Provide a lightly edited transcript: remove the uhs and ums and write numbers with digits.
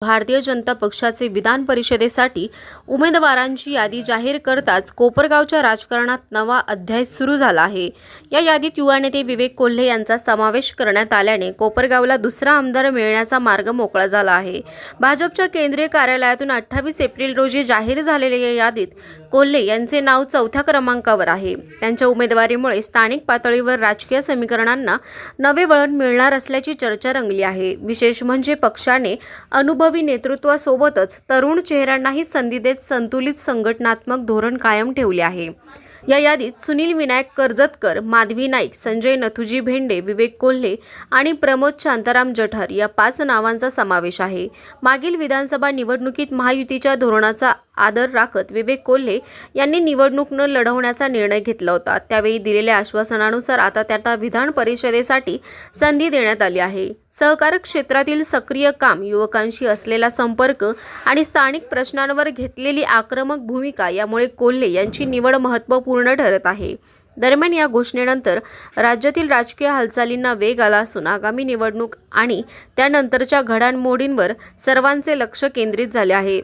भारतीय जनता पक्षाचे विधान परिषदेसाठी उमेदवारांची यादी जाहीर करताच कोपरगावच्या राजकारणात नवा अध्याय सुरू झाला आहे। या यादीत युवा नेते विवेक कोल्हे यांचा समावेश करण्यात आल्याने कोपरगावला दुसरा आमदार मिळण्याचा मार्ग मोकळा झाला आहे। भाजपच्या केंद्रीय कार्यालयातून 28 एप्रिल रोजी जाहीर झालेल्या या यादीत कोल्हे यांचे नाव 4थ्या क्रमांकावर आहे। त्यांच्या उमेदवारीमुळे स्थानिक पातळीवर राजकीय समीकरणांना नवे वळण मिळणार असल्याची चर्चा रंगली आहे। विशेष म्हणजे पक्षाने अनुभवी नेतृत्वासोबतच तरुण चेहऱ्यांनाही संधी देत संतुलित संघटनात्मक धोरण कायम ठेवले आहे। या यादीत सुनील विनायक कर्जतकर, माधवी नाईक, संजय नथुजी भेंडे, विवेक कोल्हे आणि प्रमोद शांताराम जठार या 5 नावांचा समावेश आहे। मागील विधानसभा निवडणुकीत महायुतीच्या धोरणाचा आदर राखत विवेक कोल्हे यांनी निवडणूक न लढवण्याचा निर्णय घेतला होता। त्यावेळी दिलेल्या आश्वासनानुसार आता त्यांना विधान परिषदेसाठी संधी देण्यात आली आहे। सहकार क्षेत्रातील सक्रिय काम, युवकांशी असलेला संपर्क आणि स्थानिक प्रश्नांवर घेतलेली आक्रमक भूमिका यामुळे कोल्हे यांची निवड महत्त्वपूर्ण ठरत आहे। दरम्यान या घोषणेनंतर राज्यातील राजकीय हालचालींना वेग आला असून आगामी निवडणूक आणि त्यानंतरच्या घडामोडींवर सर्वांचे लक्ष केंद्रित झाले आहे।